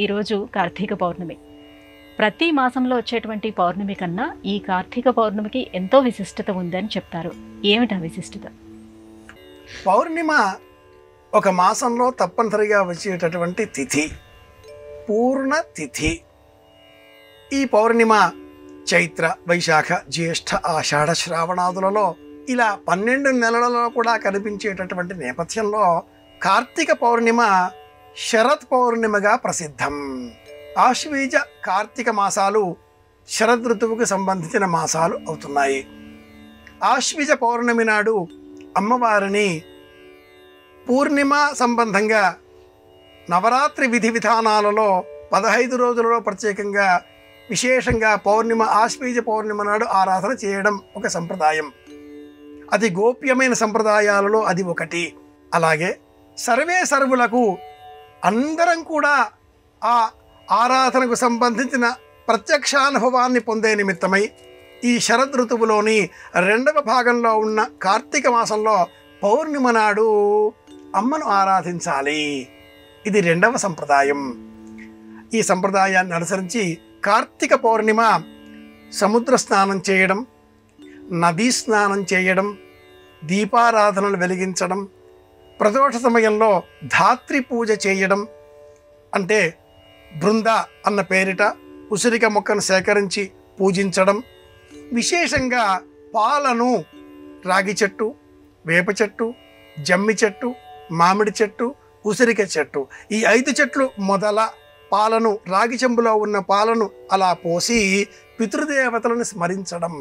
ఈరోజు కార్తీక పౌర్ణమి. ప్రతి మాసంలో వచ్చేటువంటి పౌర్ణమి కన్నా ఈ కార్తీక పౌర్ణమికి ఎంతో విశిష్టత ఉందని చెప్తారు. ఏమిటా విశిష్టత? పౌర్ణిమ ఒక మాసంలో తప్పనిసరిగా వచ్చేటటువంటి తిథి, పూర్ణ తిథి. ఈ పౌర్ణిమ చైత్ర, వైశాఖ, జ్యేష్ఠ, ఆషాఢ, శ్రావణాదులలో ఇలా 12 నెలలలో కూడా కనిపించేటటువంటి నేపథ్యంలో కార్తీక పౌర్ణిమ శరత్ పౌర్ణిమగా ప్రసిద్ధం. ఆశ్వీజ కార్తీక మాసాలు శరద్ ఋతువుకు సంబంధించిన మాసాలు అవుతున్నాయి. ఆశ్వీజ పౌర్ణమి నాడు అమ్మవారిని పూర్ణిమ సంబంధంగా నవరాత్రి విధి విధానాలలో 15 రోజులలో ప్రత్యేకంగా విశేషంగా పౌర్ణిమ, ఆశ్వీజ పౌర్ణిమ నాడు ఆరాధన చేయడం ఒక సంప్రదాయం. అది గోప్యమైన సంప్రదాయాలలో అది ఒకటి. అలాగే సర్వే సర్వులకు అందరం కూడా ఆ ఆరాధనకు సంబంధించిన ప్రత్యక్షానుభవాన్ని పొందే నిమిత్తమై ఈ శరద్ ఋతువులోని 2వ భాగంలో ఉన్న కార్తీక మాసంలో పౌర్ణిమ నాడు అమ్మను ఆరాధించాలి. ఇది 2వ సంప్రదాయం. ఈ సంప్రదాయాన్ని అనుసరించి కార్తీక పౌర్ణిమ సముద్ర స్నానం చేయడం, నదీ స్నానం చేయడం, దీపారాధనలు వెలిగించడం, ప్రదోష సమయంలో ధాత్రి పూజ చేయడం, అంటే బృంద అన్న పేరిట ఉసిరిక మొక్కను సేకరించి పూజించడం, విశేషంగా పాలను రాగి చెట్టు, వేప చెట్టు, జమ్మి చెట్టు, మామిడి చెట్టు, ఉసిరిక చెట్టు, ఈ 5 చెట్లు మొదల పాలను, రాగి చెంబులో ఉన్న పాలను అలా పోసి పితృదేవతలను స్మరించడం.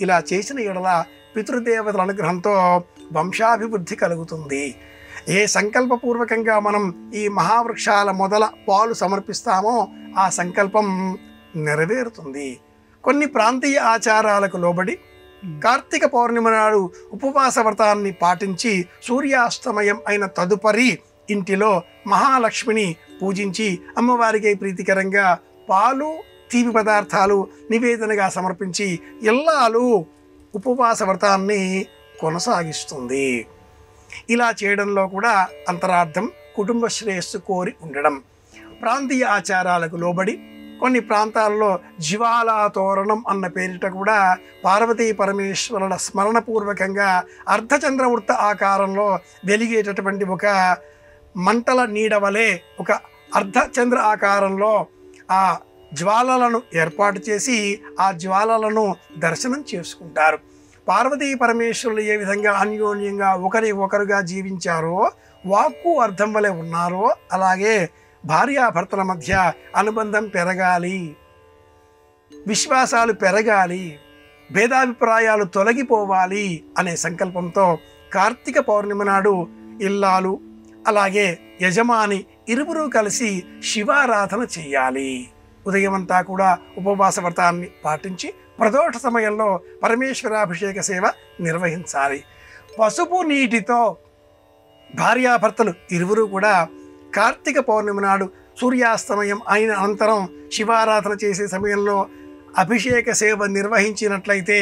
ఇలా చేసిన ఎడల పితృదేవతల అనుగ్రహంతో వంశాభివృద్ధి కలుగుతుంది. ఏ సంకల్పపూర్వకంగా మనం ఈ మహావృక్షాల మొదల పాలు సమర్పిస్తామో ఆ సంకల్పం నెరవేరుతుంది. కొన్ని ప్రాంతీయ ఆచారాలకు లోబడి కార్తీక పౌర్ణిమ నాడు ఉపవాస వ్రతాన్ని పాటించి సూర్యాస్తమయం అయిన తదుపరి ఇంటిలో మహాలక్ష్మిని పూజించి అమ్మవారికి ప్రీతికరంగా పాలు, తీపి పదార్థాలు నివేదనగా సమర్పించి ఇల్లాలు ఉపవాస వ్రతాన్ని కొనసాగిస్తుంది. ఇలా చేయడంలో కూడా అంతరార్థం కుటుంబ శ్రేయస్సు కోరి ఉండడం. ప్రాంతీయ ఆచారాలకు లోబడి కొన్ని ప్రాంతాల్లో జ్వాలా తోరణం అన్న పేరిట కూడా పార్వతీ పరమేశ్వరుల స్మరణపూర్వకంగా అర్ధచంద్రవృత్త ఆకారంలో వెలిగేటటువంటి ఒక మంటల నీడవలే ఒక అర్ధచంద్ర ఆకారంలో ఆ జ్వాలలను ఏర్పాటు చేసి ఆ జ్వాలలను దర్శనం చేసుకుంటారు. పార్వతీ పరమేశ్వరులు ఏ విధంగా అన్యోన్యంగా ఒకరుగా జీవించారో, వాక్కు అర్థం వలె ఉన్నారో, అలాగే భార్యాభర్తల మధ్య అనుబంధం పెరగాలి, విశ్వాసాలు పెరగాలి, భేదాభిప్రాయాలు తొలగిపోవాలి అనే సంకల్పంతో కార్తీక పౌర్ణిమ నాడు ఇల్లాలు అలాగే యజమాని ఇరువురు కలిసి శివారాధన చేయాలి. ఉదయమంతా కూడా ఉపవాస వ్రతాన్ని పాటించి ప్రదోష సమయంలో పరమేశ్వరాభిషేక సేవ నిర్వహించాలి. పసుపు నీటితో భార్యాభర్తలు ఇరువురు కూడా కార్తీక పౌర్ణమి నాడు సూర్యాస్తమయం అయిన అనంతరం శివారాధన చేసే సమయంలో అభిషేక సేవ నిర్వహించినట్లయితే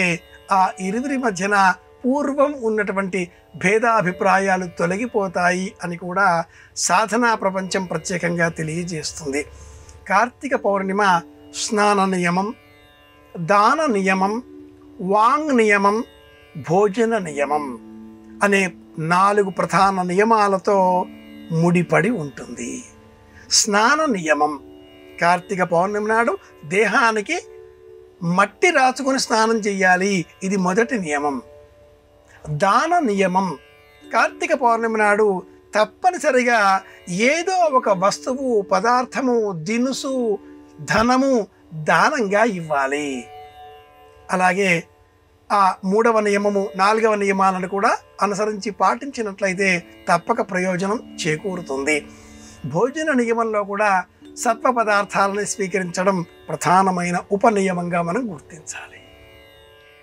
ఆ ఇరువురి మధ్యన పూర్వం ఉన్నటువంటి భేదాభిప్రాయాలు తొలగిపోతాయి అని కూడా సాధనా ప్రపంచం ప్రత్యేకంగా తెలియజేస్తుంది. కార్తీక పౌర్ణిమ స్నాన నియమం, దాన నియమం, వాంగ్ నియమం, భోజన నియమం అనే 4 ప్రధాన నియమాలతో ముడిపడి ఉంటుంది. స్నాన నియమం, కార్తీక పౌర్ణమి నాడు దేహానికి మట్టి రాచుకొని స్నానం చేయాలి. ఇది మొదటి నియమం. దాన నియమం, కార్తీక పౌర్ణమి నాడు తప్పనిసరిగా ఏదో ఒక వస్తువు, పదార్థము, దినుసు, ధనము దానంగా ఇవ్వాలి. అలాగే ఆ 3వ నియమము, 4వ నియమాలను కూడా అనుసరించి పాటించినట్లయితే తప్పక ప్రయోజనం చేకూరుతుంది. భోజన నియమంలో కూడా సత్వ పదార్థాలను స్వీకరించడం ప్రధానమైన ఉపనియమంగా మనం గుర్తించాలి.